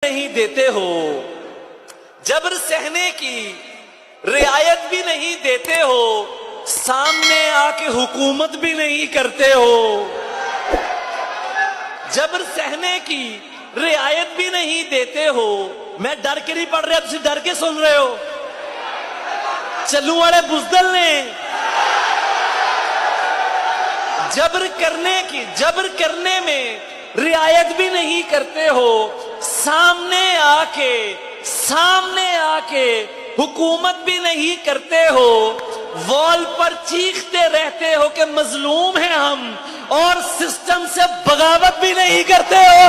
नहीं देते हो, जबर सहने की रियायत भी नहीं देते हो, सामने आके हुकूमत भी नहीं करते हो। जबर सहने की रियायत भी नहीं देते हो। मैं डर के नहीं पढ़ रहा, तुम डर के सुन रहे हो। चलू वाले बुजदल ने जबर करने में रियायत भी नहीं करते हो, सामने आके हुकूमत भी नहीं करते हो, वॉल पर चीखते रहते हो कि मजलूम हैं हम, और सिस्टम से बगावत भी नहीं करते हो।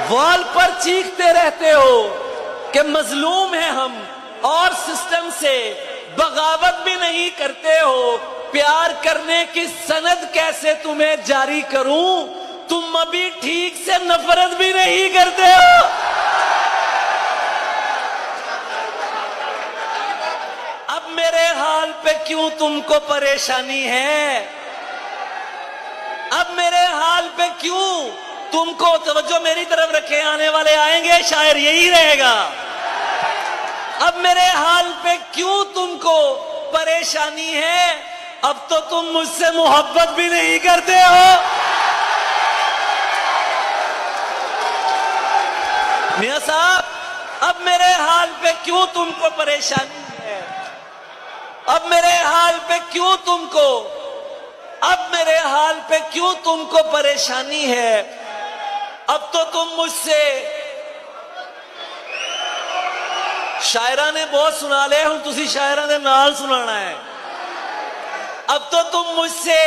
वॉल पर चीखते रहते हो कि मजलूम हैं हम, और सिस्टम से बगावत भी नहीं करते हो। प्यार करने की सनद कैसे तुम्हें जारी करूं, तुम अभी ठीक से नफरत भी नहीं करते हो। अब मेरे हाल पे क्यों तुमको परेशानी है, अब मेरे हाल पे क्यों तुमको तवज्जो मेरी तरफ रखे, आने वाले आएंगे शायर यही रहेगा। अब मेरे हाल पे क्यों तुमको परेशानी है, अब तो तुम मुझसे मोहब्बत भी नहीं करते हो। मियां साहब, अब मेरे हाल पे क्यों तुमको परेशानी है, अब मेरे हाल पे क्यों तुमको, अब मेरे हाल पे क्यों तुमको परेशानी है, अब तो तुम मुझसे, शायरा ने बहुत सुना लिया, हुण तुसी शायरा दे नाल सुनाना है। अब तो तुम मुझसे,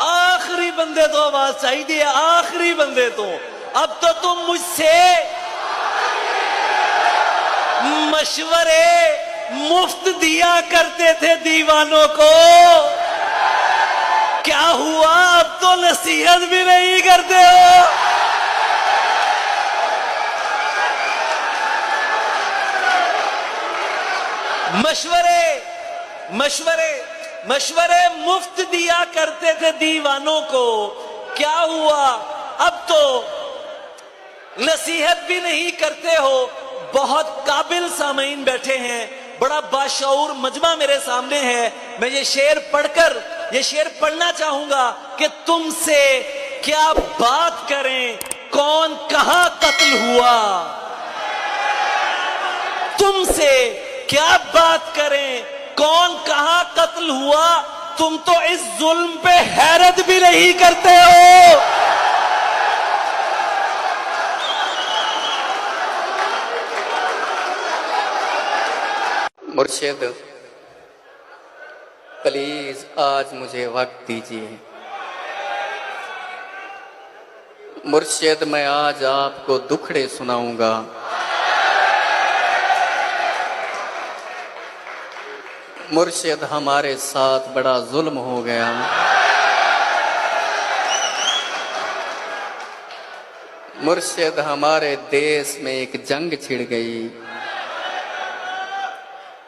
आखिरी बंदे तो आवाज चाहिए, आखिरी बंदे तो, अब तो तुम मुझसे मशवरे मुफ्त दिया करते थे दीवानों को, क्या हुआ अब तो नसीहत भी नहीं करते हो। मशवरे मुफ्त दिया करते थे दीवानों को, क्या हुआ अब तो नसीहत भी नहीं करते हो। बहुत काबिल सामीन बैठे हैं, बड़ा बाशऊर मजमा मेरे सामने है। मैं ये शेर पढ़ना चाहूंगा कि तुमसे क्या बात करें, कौन कहां कत्ल हुआ, तुमसे क्या बात करें, कौन कहां कत्ल हुआ, तुम तो इस जुल्म पे हैरत भी नहीं करते हो। मुर्शिद, प्लीज आज मुझे वक्त दीजिए। मुर्शिद, मैं आज आपको दुखड़े सुनाऊंगा। मुर्शिद, हमारे साथ बड़ा जुल्म हो गया। मुर्शिद, हमारे देश में एक जंग छिड़ गई।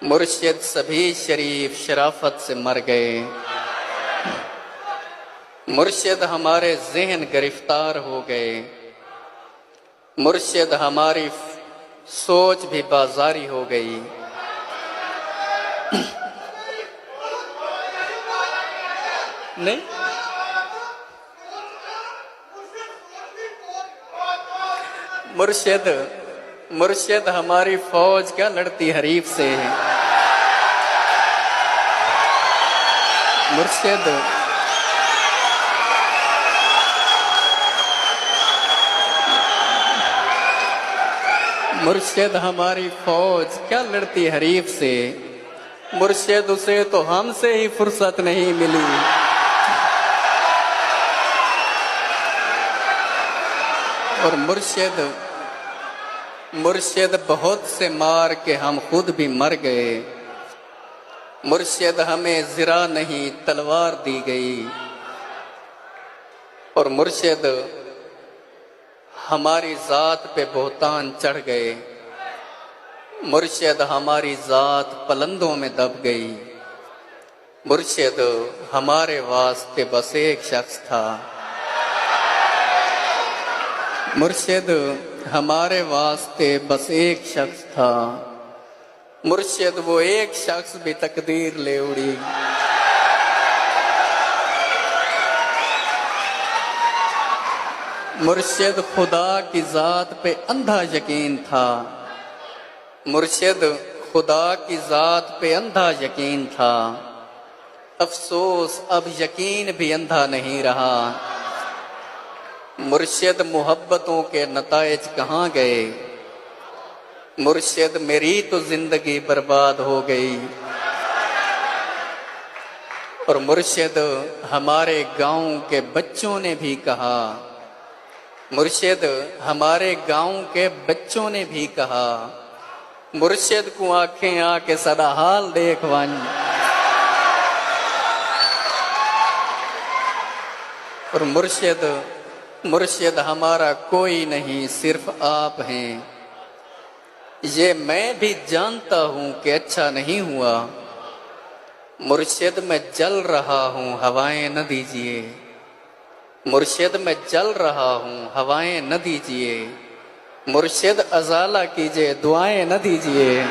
मुर्शिद, सभी शरीफ शराफत से मर गए। मुर्शिद, हमारे ज़हन गिरफ्तार हो गए। मुर्शिद, हमारी सोच भी बाजारी हो गई। नहीं, मुर्शिद, हमारी फौज क्या लड़ती हरीफ से है। मुर्शिद, हमारी फौज क्या लड़ती हरीफ से। मुर्शिद, उसे तो हमसे ही फुर्सत नहीं मिली। और मुर्शिद, बहुत से मार के हम खुद भी मर गए। मुर्शिद, हमें ज़रा नहीं तलवार दी गई। और मुर्शिद, हमारी जात पे बोहतान चढ़ गए। मुर्शिद हमारी जात पलंदों में दब गई। मुर्शिद हमारे वास्ते बस एक शख्स था। मुर्शिद हमारे वास्ते बस एक शख्स था। मुर्शिद वो एक शख्स भी तकदीर ले उड़ी। मुर्शिद खुदा की जात पे अंधा यकीन था। मुर्शिद खुदा की जात पे अंधा यकीन था। अफसोस अब यकीन भी अंधा नहीं रहा। मुर्शिद मोहब्बतों के नताइज कहाँ गए। मुर्शिद मेरी तो जिंदगी बर्बाद हो गई। और मुर्शिद हमारे गांव के बच्चों ने भी कहा। मुर्शिद हमारे गांव के बच्चों ने भी कहा, मुर्शिद को आंखें आके सदा हाल देख वन। और मुर्शिद हमारा कोई नहीं, सिर्फ आप हैं। ये मैं भी जानता हूं कि अच्छा नहीं हुआ। मुर्शिद मैं जल रहा हूं, हवाएं न दीजिए। मुर्शिद मैं जल रहा हूं, हवाएं न दीजिए। मुर्शिद अजाला कीजिए, दुआएं न दीजिए।